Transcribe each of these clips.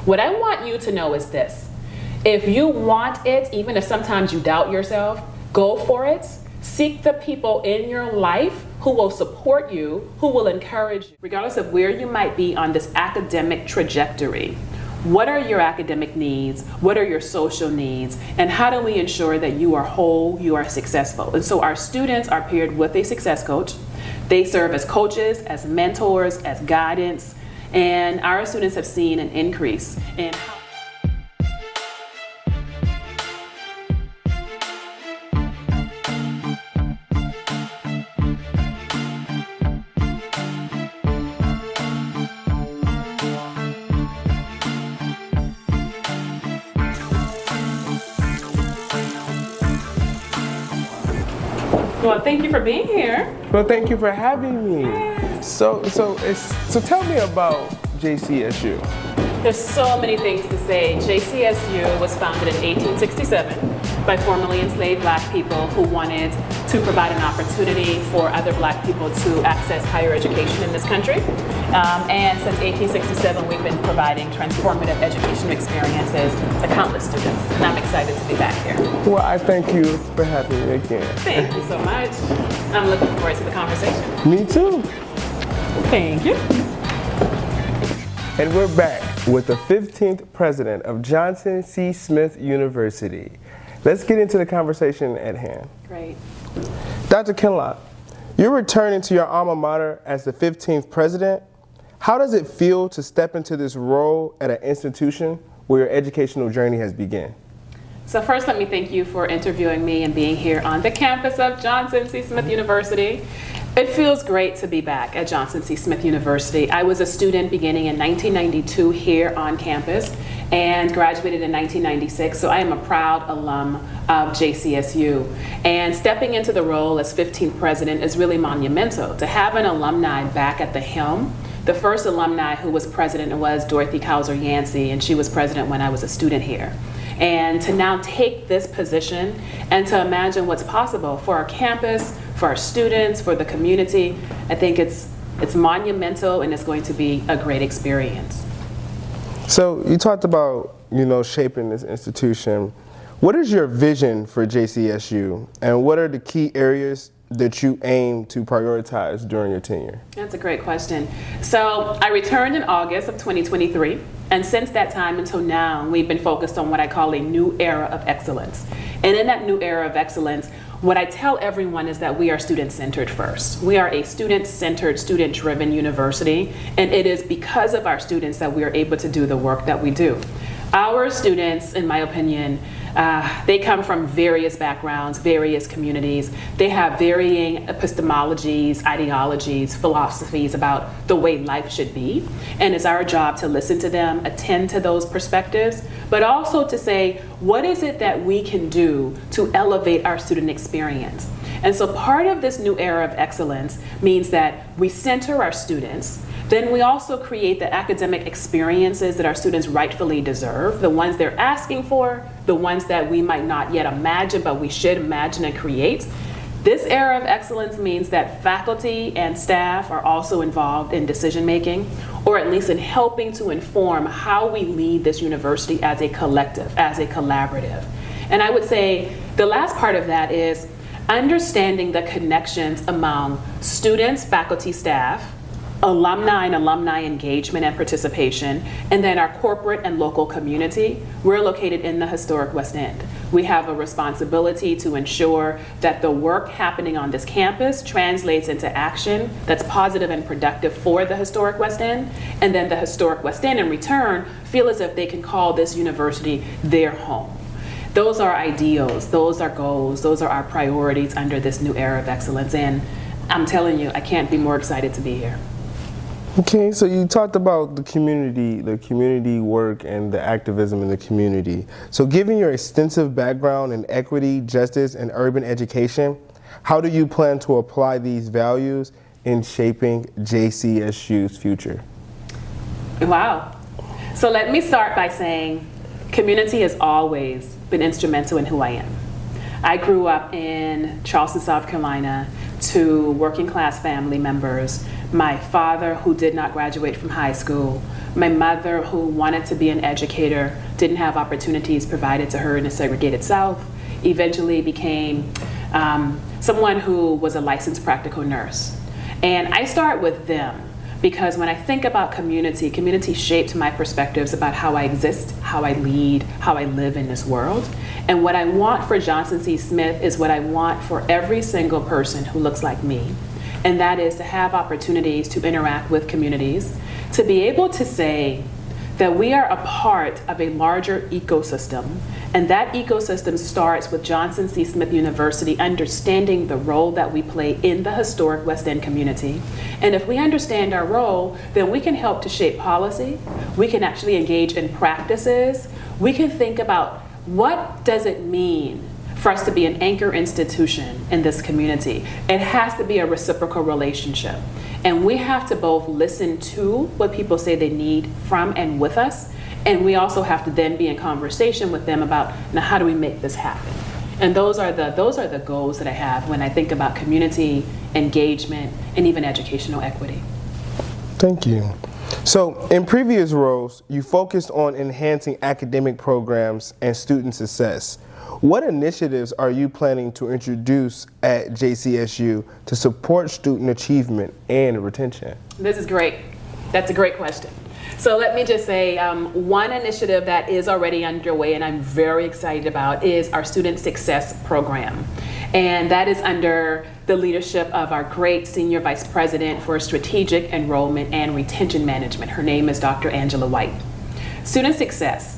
What I want you to know is this. If you want it, even if sometimes you doubt yourself, go for it. Seek the people in your life who will support you, who will encourage you, regardless of where you might be on this academic trajectory. What are your academic needs? What are your social needs? And how do we ensure that you are whole, you are successful? And so our students are paired with a success coach. They serve as coaches, as mentors, as guidance, and our students have seen an increase in how Well, thank you for being here. Well, thank you for having me. Yes. So tell me about JCSU. There's so many things to say. JCSU was founded in 1867 by formerly enslaved Black people who wanted to provide an opportunity for other Black people to access higher education in this country. And since 1867, we've been providing transformative educational experiences to countless students. And I'm excited to be back here. Well, I thank you for having me again. Thank you so much. I'm looking forward to the conversation. Me too. Thank you. And we're back with the 15th president of Johnson C. Smith University. Let's get into the conversation at hand. Great. Dr. Kinloch, you're returning to your alma mater as the 15th president. How does it feel to step into this role at an institution where your educational journey has begun? So first, let me thank you for interviewing me and being here on the campus of Johnson C. Smith University. It feels great to be back at Johnson C. Smith University. I was a student beginning in 1992 here on campus and graduated in 1996, so I am a proud alum of JCSU. And stepping into the role as 15th president is really monumental. To have an alumni back at the helm. The first alumni who was president was Dorothy Kauser Yancey, and she was president when I was a student here. And to now take this position and to imagine what's possible for our campus, for our students, for the community, I think it's monumental and it's going to be a great experience. So you talked about, shaping this institution. What is your vision for JCSU, and what are the key areas that you aim to prioritize during your tenure? That's a great question. So I returned in August of 2023, and since that time until now, we've been focused on what I call a new era of excellence. And in that new era of excellence, what I tell everyone is that we are student-centered first. We are a student-centered, student-driven university, and it is because of our students that we are able to do the work that we do. Our students, in my opinion, they come from various backgrounds, various communities. They have varying epistemologies, ideologies, philosophies about the way life should be. And it's our job to listen to them, attend to those perspectives, but also to say, what is it that we can do to elevate our student experience? And so part of this new era of excellence means that we center our students. Then we also create the academic experiences that our students rightfully deserve, the ones they're asking for, the ones that we might not yet imagine, but we should imagine and create. This era of excellence means that faculty and staff are also involved in decision making, or at least in helping to inform how we lead this university as a collective, as a collaborative. And I would say the last part of that is understanding the connections among students, faculty, staff, alumni and alumni engagement and participation, and then our corporate and local community. We're located in the historic West End. We have a responsibility to ensure that the work happening on this campus translates into action that's positive and productive for the historic West End, and then the historic West End in return feel as if they can call this university their home. Those are ideals, those are goals, those are our priorities under this new era of excellence, and I'm telling you, I can't be more excited to be here. Okay, so you talked about the community work and the activism in the community. So given your extensive background in equity, justice, and urban education, how do you plan to apply these values in shaping JCSU's future? Wow. So let me start by saying community has always been instrumental in who I am. I grew up in Charleston, South Carolina, to working class family members, my father who did not graduate from high school, my mother who wanted to be an educator, didn't have opportunities provided to her in a segregated South, eventually became someone who was a licensed practical nurse. And I start with them because when I think about community shaped my perspectives about how I exist, how I lead, how I live in this world. And what I want for Johnson C. Smith is what I want for every single person who looks like me. And that is to have opportunities to interact with communities, to be able to say that we are a part of a larger ecosystem. And that ecosystem starts with Johnson C. Smith University understanding the role that we play in the historic West End community. And if we understand our role, then we can help to shape policy. We can actually engage in practices. We can think about what does it mean for us to be an anchor institution in this community. It has to be a reciprocal relationship. And we have to both listen to what people say they need from and with us, and we also have to then be in conversation with them about, now how do we make this happen? And those are the goals that I have when I think about community engagement and even educational equity. Thank you. So in previous roles, you focused on enhancing academic programs and student success. What initiatives are you planning to introduce at JCSU to support student achievement and retention? This is great. That's a great question. So let me just say, one initiative that is already underway and I'm very excited about is our Student Success Program. And that is under the leadership of our great Senior Vice President for Strategic Enrollment and Retention Management. Her name is Dr. Angela White. Student Success.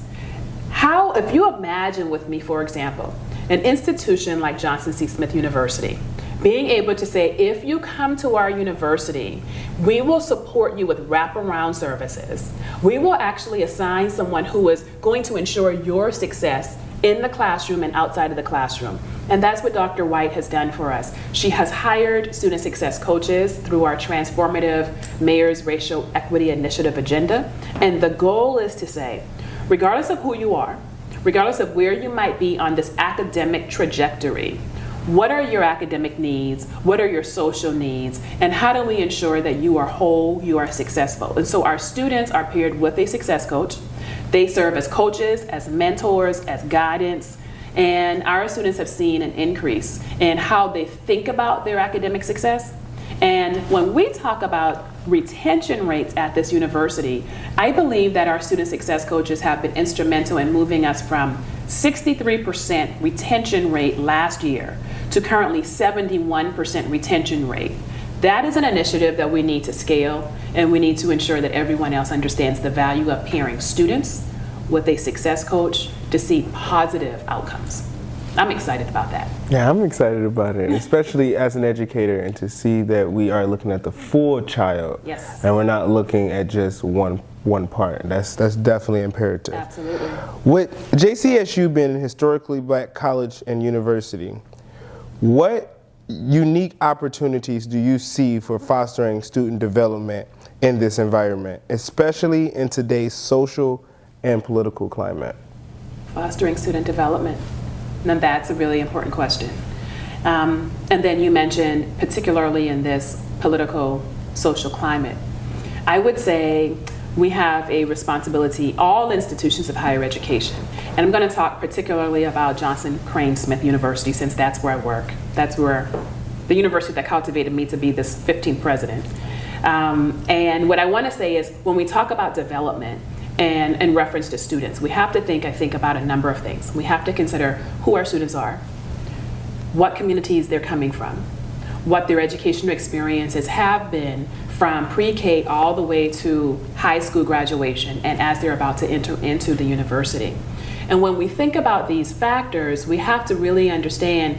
If you imagine with me, for example, an institution like Johnson C. Smith University, being able to say, if you come to our university, we will support you with wraparound services. We will actually assign someone who is going to ensure your success in the classroom and outside of the classroom. And that's what Dr. White has done for us. She has hired student success coaches through our transformative Mayor's Racial Equity Initiative agenda. And the goal is to say, regardless of who you are, regardless of where you might be on this academic trajectory, what are your academic needs? What are your social needs? And how do we ensure that you are whole, you are successful? And so our students are paired with a success coach. They serve as coaches, as mentors, as guidance. And our students have seen an increase in how they think about their academic success. And when we talk about retention rates at this university, I believe that our student success coaches have been instrumental in moving us from 63% retention rate last year to currently 71% retention rate. That is an initiative that we need to scale, and we need to ensure that everyone else understands the value of pairing students with a success coach to see positive outcomes. I'm excited about that. Yeah, I'm excited about it, especially as an educator, and to see that we are looking at the full child. Yes. And we're not looking at just one part. That's definitely imperative. Absolutely. With JCSU being a historically black college and university, what unique opportunities do you see for fostering student development in this environment, especially in today's social and political climate? Fostering student development. Now that's a really important question. And then you mentioned, particularly in this political, social climate, I would say we have a responsibility, all institutions of higher education. And I'm going to talk particularly about Johnson Crane Smith University, since that's where I work. That's where the university that cultivated me to be this 15th president. And what I want to say is, when we talk about development, and in reference to students, we have to think, I think, about a number of things. We have to consider who our students are, what communities they're coming from, what their educational experiences have been from pre-K all the way to high school graduation and as they're about to enter into the university. And when we think about these factors, we have to really understand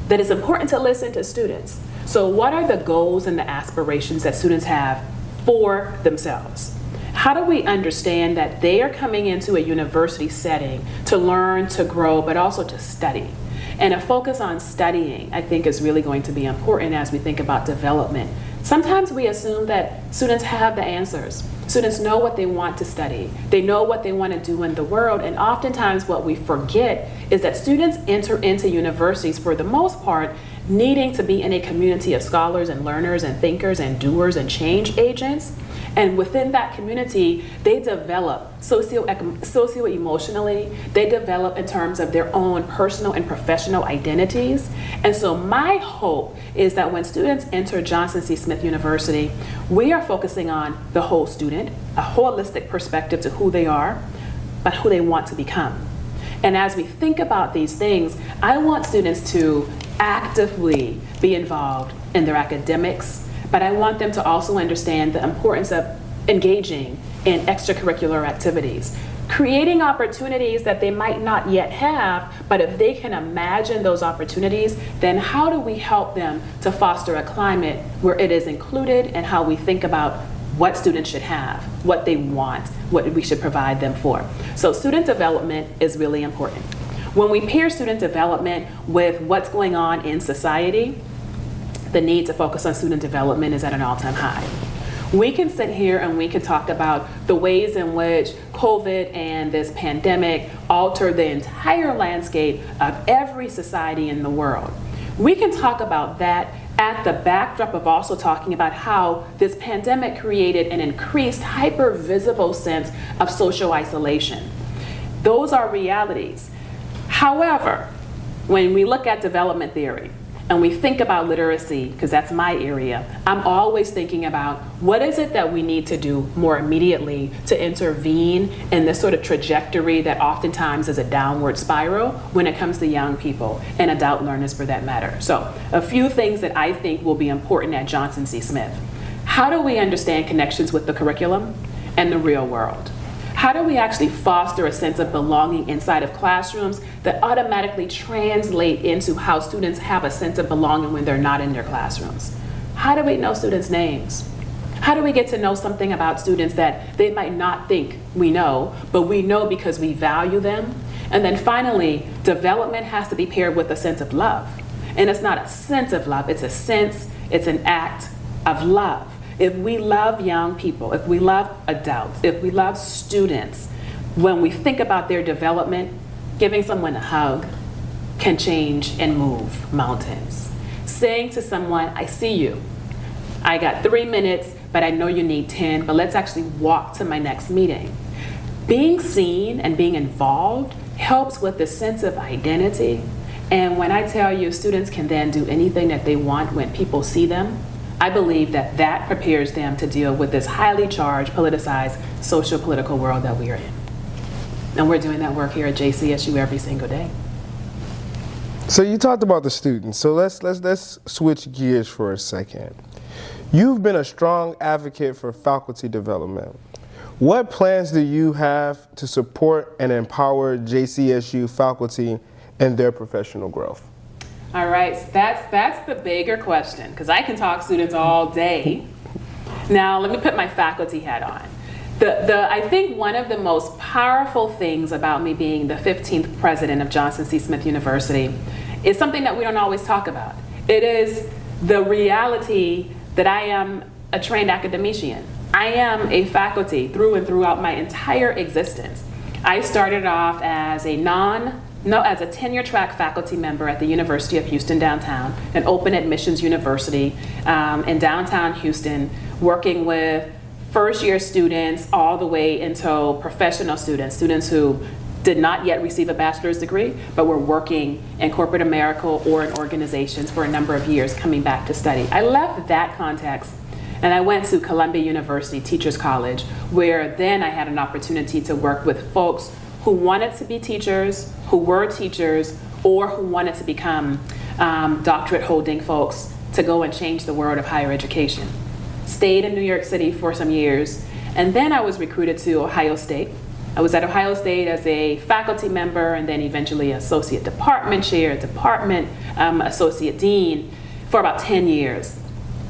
that it's important to listen to students. So what are the goals and the aspirations that students have for themselves? How do we understand that they are coming into a university setting to learn, to grow, but also to study? And a focus on studying, I think, is really going to be important as we think about development. Sometimes we assume that students have the answers. Students know what they want to study. They know what they want to do in the world. And oftentimes what we forget is that students enter into universities, for the most part, needing to be in a community of scholars and learners and thinkers and doers and change agents. And within that community, they develop socio-emotionally, they develop in terms of their own personal and professional identities. And so my hope is that when students enter Johnson C. Smith University, we are focusing on the whole student, a holistic perspective to who they are, but who they want to become. And as we think about these things, I want students to actively be involved in their academics, but I want them to also understand the importance of engaging in extracurricular activities, creating opportunities that they might not yet have, but if they can imagine those opportunities, then how do we help them to foster a climate where it is included and how we think about what students should have, what they want, what we should provide them for. So student development is really important. When we pair student development with what's going on in society, the need to focus on student development is at an all-time high. We can sit here and we can talk about the ways in which COVID and this pandemic altered the entire landscape of every society in the world. We can talk about that at the backdrop of also talking about how this pandemic created an increased hyper-visible sense of social isolation. Those are realities. However, when we look at development theory, and we think about literacy, because that's my area, I'm always thinking about what is it that we need to do more immediately to intervene in this sort of trajectory that oftentimes is a downward spiral when it comes to young people and adult learners for that matter. So a few things that I think will be important at Johnson C. Smith. How do we understand connections with the curriculum and the real world? How do we actually foster a sense of belonging inside of classrooms that automatically translate into how students have a sense of belonging when they're not in their classrooms? How do we know students' names? How do we get to know something about students that they might not think we know, but we know because we value them? And then finally, development has to be paired with a sense of love. And it's not a sense of love, it's a sense, it's an act of love. If we love young people, if we love adults, if we love students, when we think about their development, giving someone a hug can change and move mountains. Saying to someone, I see you. I got 3 minutes, but I know you need 10, but let's actually walk to my next meeting. Being seen and being involved helps with the sense of identity. And when I tell you students can then do anything that they want when people see them, I believe that that prepares them to deal with this highly charged, politicized, social political world that we are in. And we're doing that work here at JCSU every single day. So you talked about the students. So let's switch gears for a second. You've been a strong advocate for faculty development. What plans do you have to support and empower JCSU faculty in their professional growth? All right, so that's the bigger question, because I can talk students all day. Now, let me put my faculty hat on. I think one of the most powerful things about me being the 15th president of Johnson C. Smith University is something that we don't always talk about. It is the reality that I am a trained academician. I am a faculty through and throughout my entire existence. I started off as a tenure track faculty member at the University of Houston downtown, an open admissions university in downtown Houston, working with first year students all the way into professional students who did not yet receive a bachelor's degree, but were working in corporate America or in organizations for a number of years coming back to study. I left that context and I went to Columbia University Teachers College, where then I had an opportunity to work with folks who wanted to be teachers, who were teachers, or who wanted to become doctorate holding folks to go and change the world of higher education. Stayed in New York City for some years, and then I was recruited to Ohio State. I was at Ohio State as a faculty member and then eventually associate department chair, department associate dean for about 10 years.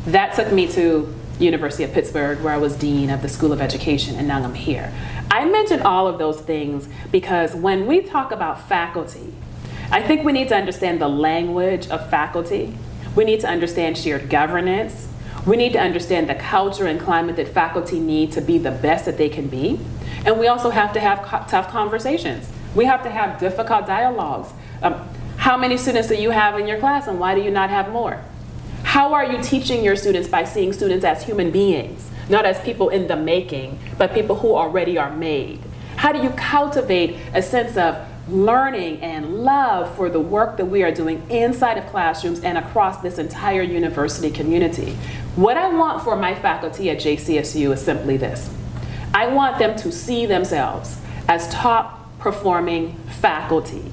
That took me to University of Pittsburgh, where I was dean of the School of Education, and now I'm here. I mention all of those things because when we talk about faculty, I think we need to understand the language of faculty. We need to understand shared governance. We need to understand the culture and climate that faculty need to be the best that they can be. And we also have to have tough conversations. We have to have difficult dialogues. How many students do you have in your class, and why do you not have more? How are you teaching your students by seeing students as human beings, not as people in the making, but people who already are made? How do you cultivate a sense of learning and love for the work that we are doing inside of classrooms and across this entire university community? What I want for my faculty at JCSU is simply this. I want them to see themselves as top performing faculty.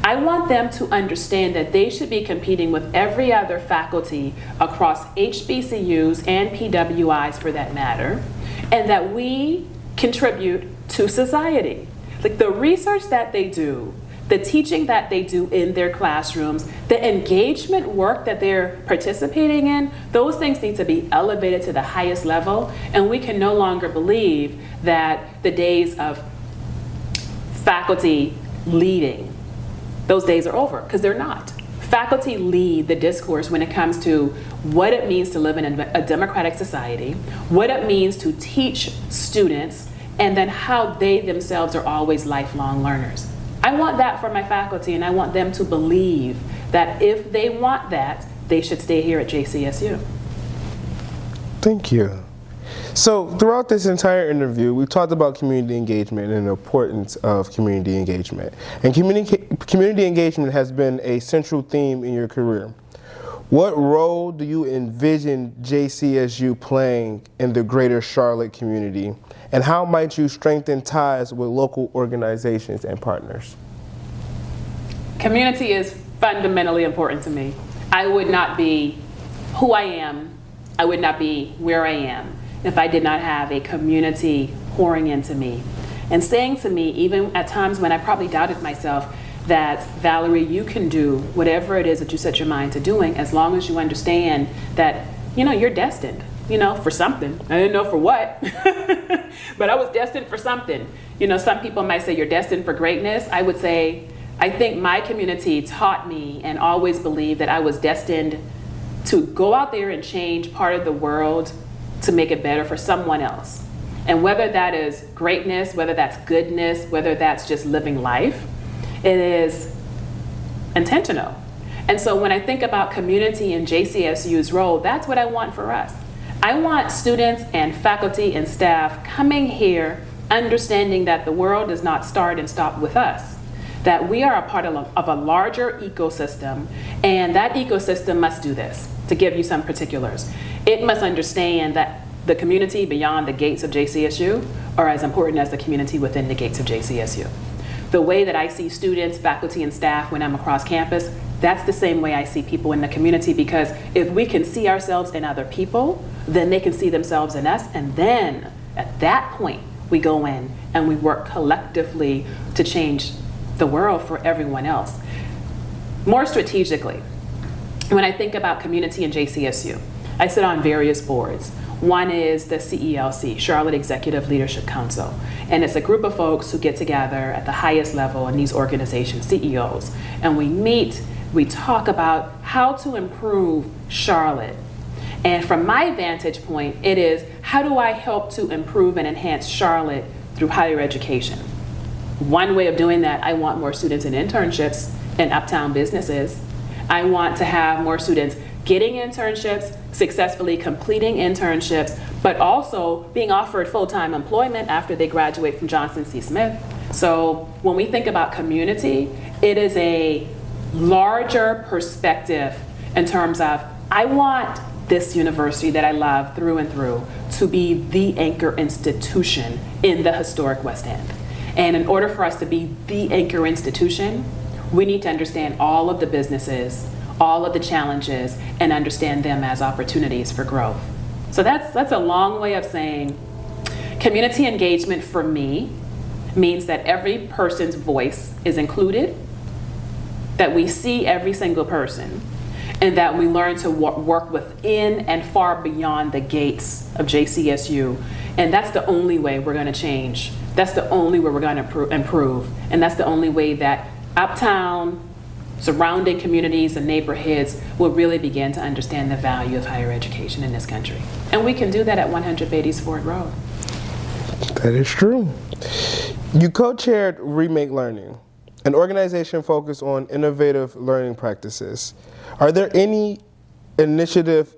I want them to understand that they should be competing with every other faculty across HBCUs and PWIs for that matter, and that we contribute to society. Like the research that they do, the teaching that they do in their classrooms, the engagement work that they're participating in, those things need to be elevated to the highest level, and we can no longer believe that the days of faculty leading, those days are over, because they're not. Faculty lead the discourse when it comes to what it means to live in a democratic society, what it means to teach students, and then how they themselves are always lifelong learners. I want that for my faculty, and I want them to believe that if they want that, they should stay here at JCSU. Thank you. So throughout this entire interview, we talked about community engagement and the importance of community engagement. And community engagement has been a central theme in your career. What role do you envision JCSU playing in the greater Charlotte community? And how might you strengthen ties with local organizations and partners? Community is fundamentally important to me. I would not be who I am, I would not be where I am, if I did not have a community pouring into me and saying to me, even at times when I probably doubted myself, that Valerie, you can do whatever it is that you set your mind to doing, as long as you understand that, you're destined, for something. I didn't know for what, but I was destined for something. Some people might say you're destined for greatness. I would say, I think my community taught me and always believed that I was destined to go out there and change part of the world to make it better for someone else. And whether that is greatness, whether that's goodness, whether that's just living life, it is intentional. And so when I think about community and JCSU's role, that's what I want for us. I want students and faculty and staff coming here understanding that the world does not start and stop with us, that we are a part of a larger ecosystem, and that ecosystem must do this. To give you some particulars, it must understand that the community beyond the gates of JCSU are as important as the community within the gates of JCSU. The way that I see students, faculty, and staff when I'm across campus, that's the same way I see people in the community, because if we can see ourselves in other people, then they can see themselves in us, and then at that point we go in and we work collectively to change the world for everyone else. More strategically, when I think about community and JCSU, I sit on various boards. One is the CELC, Charlotte Executive Leadership Council, and it's a group of folks who get together at the highest level in these organizations, CEOs, and we meet, we talk about how to improve Charlotte. And from my vantage point, it is, how do I help to improve and enhance Charlotte through higher education? One way of doing that, I want more students in internships in uptown businesses. I want to have more students getting internships, successfully completing internships, but also being offered full-time employment after they graduate from Johnson C. Smith. So when we think about community, it is a larger perspective in terms of, I want this university that I love through and through to be the anchor institution in the historic West End. And in order for us to be the anchor institution, we need to understand all of the businesses, all of the challenges, and understand them as opportunities for growth. So that's a long way of saying community engagement for me means that every person's voice is included, that we see every single person, and that we learn to work within and far beyond the gates of JCSU. And that's the only way we're going to change. That's the only way we're going to improve. And that's the only way that uptown, surrounding communities and neighborhoods will really begin to understand the value of higher education in this country. And we can do that at 100 Beatties Ford Road. That is true. You co-chaired Remake Learning, an organization focused on innovative learning practices. Are there any innovative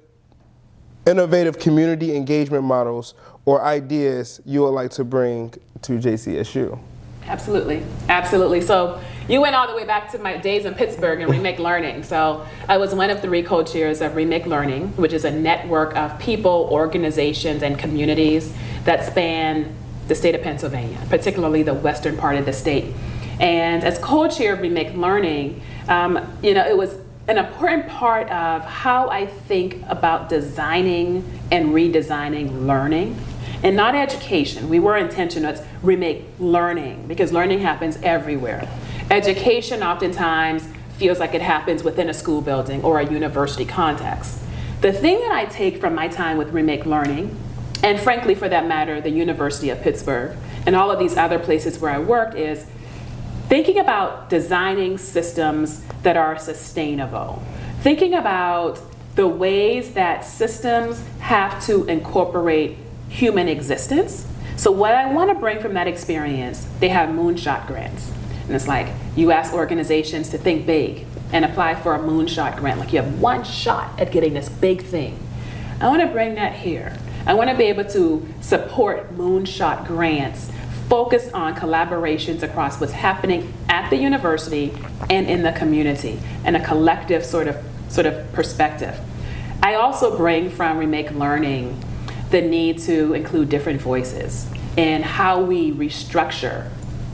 community engagement models or ideas you would like to bring to JCSU? Absolutely, absolutely. So you went all the way back to my days in Pittsburgh and Remake Learning. So I was one of 3 co-chairs of Remake Learning, which is a network of people, organizations, and communities that span the state of Pennsylvania, particularly the western part of the state. And as co-chair of Remake Learning, it was an important part of how I think about designing and redesigning learning. And not education. We were intentional. It's remake learning, because learning happens everywhere. Education oftentimes feels like it happens within a school building or a university context. The thing that I take from my time with Remake Learning, and frankly for that matter, the University of Pittsburgh, and all of these other places where I worked, is thinking about designing systems that are sustainable. Thinking about the ways that systems have to incorporate human existence. So what I want to bring from that experience, they have moonshot grants. And it's like, you ask organizations to think big and apply for a moonshot grant. Like, you have one shot at getting this big thing. I want to bring that here. I want to be able to support moonshot grants focused on collaborations across what's happening at the university and in the community, and a collective sort of perspective. I also bring from Remake Learning the need to include different voices in how we restructure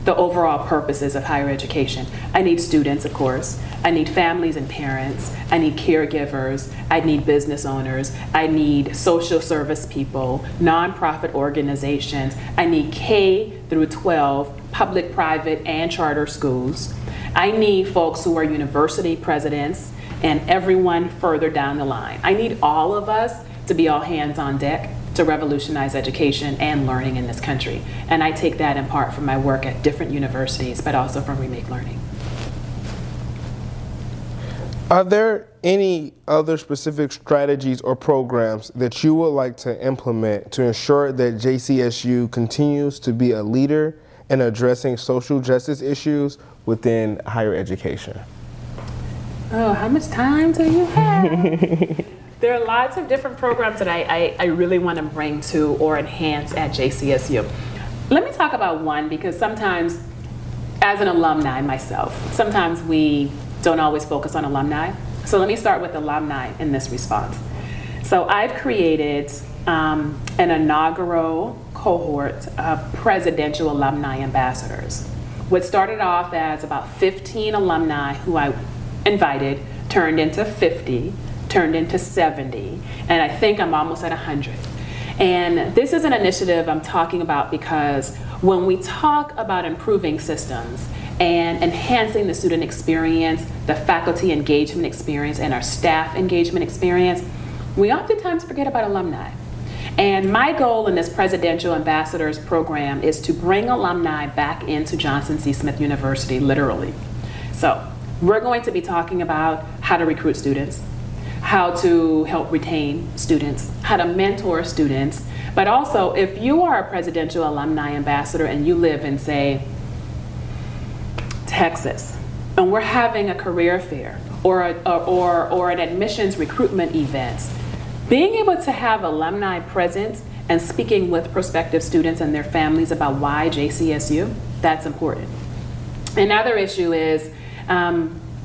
the overall purposes of higher education. I need students, of course. I need families and parents. I need caregivers. I need business owners. I need social service people, nonprofit organizations. I need K through 12, public, private, and charter schools. I need folks who are university presidents and everyone further down the line. I need all of us to be all hands on deck to revolutionize education and learning in this country. And I take that in part from my work at different universities, but also from Remake Learning. Are there any other specific strategies or programs that you would like to implement to ensure that JCSU continues to be a leader in addressing social justice issues within higher education? Oh, how much time do you have? There are lots of different programs that I really want to bring to or enhance at JCSU. Let me talk about one, because sometimes, as an alumni myself, sometimes we don't always focus on alumni. So let me start with alumni in this response. So I've created an inaugural cohort of presidential alumni ambassadors. What started off as about 15 alumni who I invited turned into 50, turned into 70, and I think I'm almost at 100. And this is an initiative I'm talking about because when we talk about improving systems and enhancing the student experience, the faculty engagement experience, and our staff engagement experience, we oftentimes forget about alumni. And my goal in this Presidential Ambassadors program is to bring alumni back into Johnson C. Smith University, literally. So we're going to be talking about how to recruit students, how to help retain students, how to mentor students, but also if you are a presidential alumni ambassador and you live in, say, Texas, and we're having a career fair or an admissions recruitment event, being able to have alumni present and speaking with prospective students and their families about why JCSU, that's important. Another issue is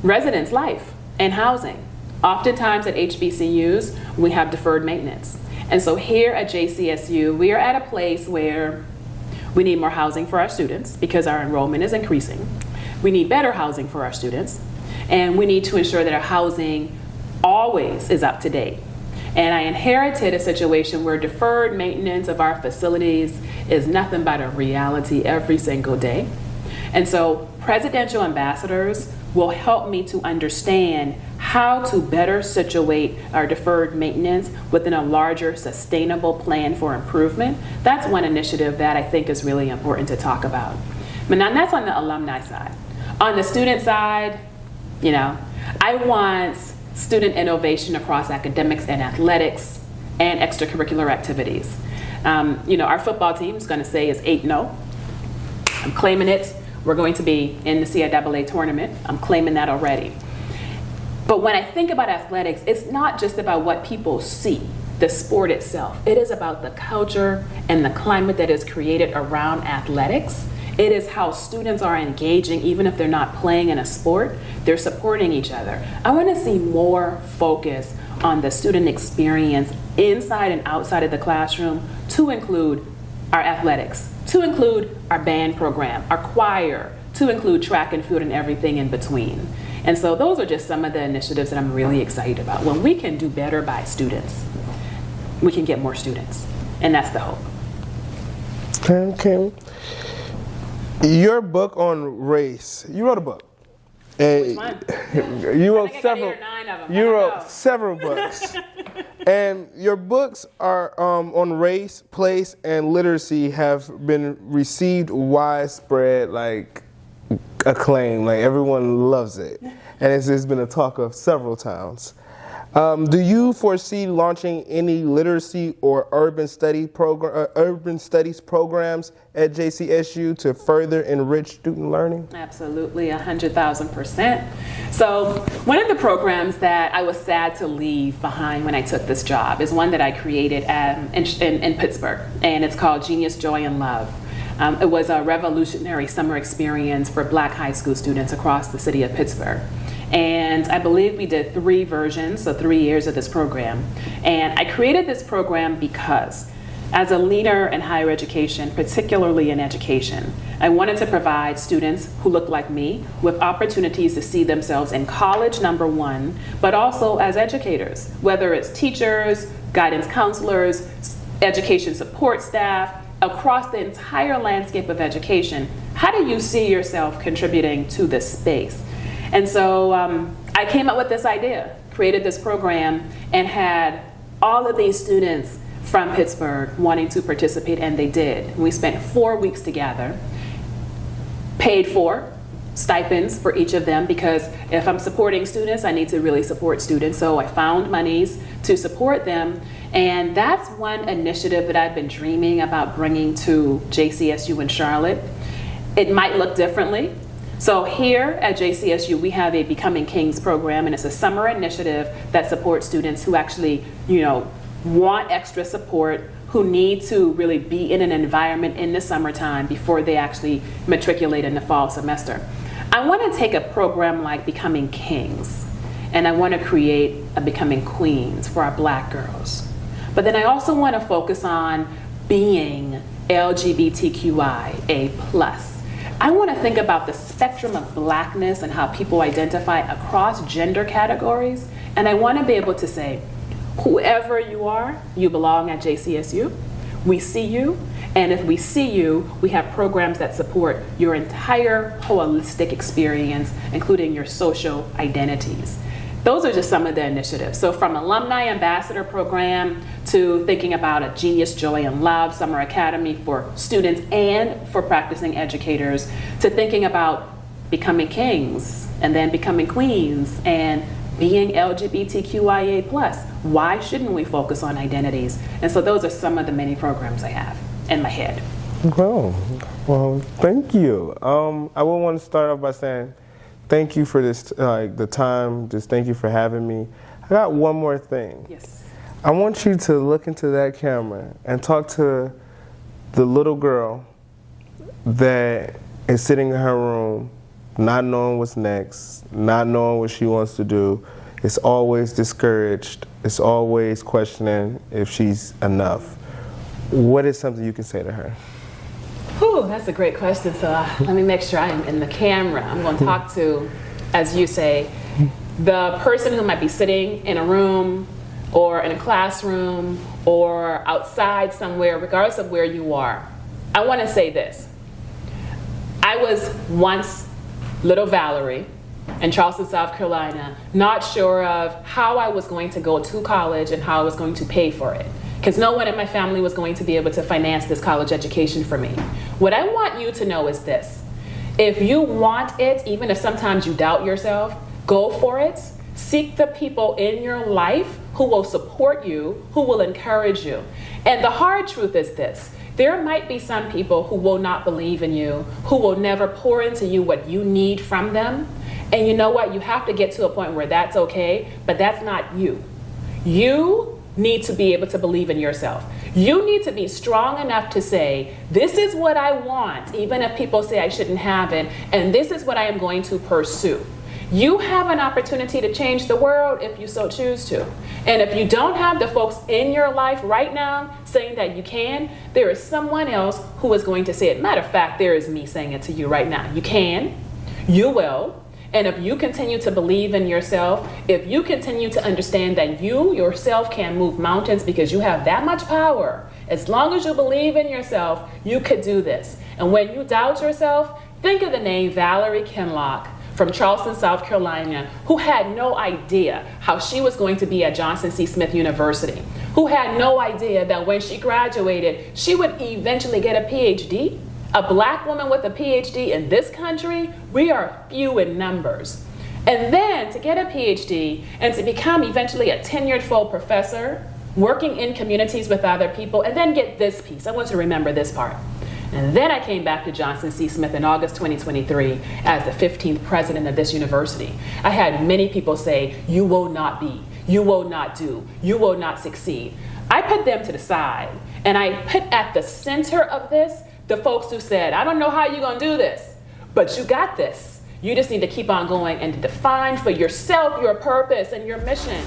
residence life and housing. Oftentimes at HBCUs, we have deferred maintenance. And so here at JCSU, we are at a place where we need more housing for our students because our enrollment is increasing. We need better housing for our students. And we need to ensure that our housing always is up to date. And I inherited a situation where deferred maintenance of our facilities is nothing but a reality every single day. And so presidential ambassadors will help me to understand how to better situate our deferred maintenance within a larger sustainable plan for improvement. That's one initiative that I think is really important to talk about. But now that's on the alumni side. On the student side, I want student innovation across academics and athletics and extracurricular activities. Our football team is going to say is 8-0. I'm claiming it. We're going to be in the CIAA tournament. I'm claiming that already. But when I think about athletics, it's not just about what people see, the sport itself. It is about the culture and the climate that is created around athletics. It is how students are engaging, even if they're not playing in a sport, they're supporting each other. I want to see more focus on the student experience inside and outside of the classroom, to include our athletics, to include our band program, our choir, to include track and field and everything in between. And so those are just some of the initiatives that I'm really excited about. When we can do better by students, we can get more students. And that's the hope. Okay. Your book on race, you wrote a book. Which one? You wrote I several. got 8 or 9 of them. You wrote several books, and your books are on race, place, and literacy have been received widespread acclaim. Like everyone loves it, and it's been a talk of several times. Do you foresee launching any literacy or urban studies programs at JCSU to further enrich student learning? Absolutely, 100,000%. So one of the programs that I was sad to leave behind when I took this job is one that I created in Pittsburgh, and it's called Genius, Joy, and Love. It was a revolutionary summer experience for Black high school students across the city of Pittsburgh. And I believe we did 3 versions, so 3 years of this program. And I created this program because as a leader in higher education, particularly in education, I wanted to provide students who look like me with opportunities to see themselves in college, number one, but also as educators, whether it's teachers, guidance counselors, education support staff, across the entire landscape of education. How do you see yourself contributing to this space? And so I came up with this idea, created this program, and had all of these students from Pittsburgh wanting to participate, and they did. We spent 4 weeks together, paid for stipends for each of them, because if I'm supporting students, I need to really support students. So I found monies to support them, and that's one initiative that I've been dreaming about bringing to JCSU in Charlotte. It might look differently. So here at JCSU, we have a Becoming Kings program, and it's a summer initiative that supports students who actually, want extra support, who need to really be in an environment in the summertime before they actually matriculate in the fall semester. I want to take a program like Becoming Kings, and I want to create a Becoming Queens for our Black girls. But then I also want to focus on being LGBTQIA+. I want to think about the spectrum of Blackness and how people identify across gender categories. And I want to be able to say, whoever you are, you belong at JCSU. We see you. And if we see you, we have programs that support your entire holistic experience, including your social identities. Those are just some of the initiatives. So from Alumni Ambassador Program to thinking about a Genius, Joy, and Love Summer Academy for students and for practicing educators, to thinking about Becoming Kings and then Becoming Queens and being LGBTQIA+. Why shouldn't we focus on identities? And so those are some of the many programs I have in my head. Well, thank you. I would want to start off by saying thank you for this, the time. Just thank you for having me. I got one more thing. Yes. I want you to look into that camera and talk to the little girl that is sitting in her room, not knowing what's next, not knowing what she wants to do. It's always discouraged. It's always questioning if she's enough. What is something you can say to her? Whew, that's a great question. So let me make sure I'm in the camera. I'm going to talk to, as you say, the person who might be sitting in a room or in a classroom or outside somewhere, regardless of where you are. I want to say this. I was once little Valerie in Charleston, South Carolina, not sure of how I was going to go to college and how I was going to pay for it, because no one in my family was going to be able to finance this college education for me. What I want you to know is this. If you want it, even if sometimes you doubt yourself, go for it. Seek the people in your life who will support you, who will encourage you. And the hard truth is this. There might be some people who will not believe in you, who will never pour into you what you need from them. And you know what? You have to get to a point where that's okay, but that's not you. You need to be able to believe in yourself. You need to be strong enough to say, this is what I want, even if people say I shouldn't have it, and this is what I am going to pursue. You have an opportunity to change the world if you so choose to. And if you don't have the folks in your life right now saying that you can, there is someone else who is going to say it. Matter of fact, there is me saying it to you right now. You can, you will. And if you continue to believe in yourself, if you continue to understand that you yourself can move mountains because you have that much power, as long as you believe in yourself, you could do this. And when you doubt yourself, think of the name Valerie Kinloch from Charleston, South Carolina, who had no idea how she was going to be at Johnson C. Smith University, who had no idea that when she graduated, she would eventually get a PhD. A black woman with a PhD in this country, we are few in numbers. And then to get a PhD and to become eventually a tenured full professor, working in communities with other people, and then get this piece. I want you to remember this part. And then I came back to Johnson C. Smith in August 2023 as the 15th president of this university. I had many people say, you will not be, you will not do, you will not succeed. I put them to the side, and I put at the center of this the folks who said, I don't know how you're gonna do this, but you got this. You just need to keep on going and to define for yourself your purpose and your mission.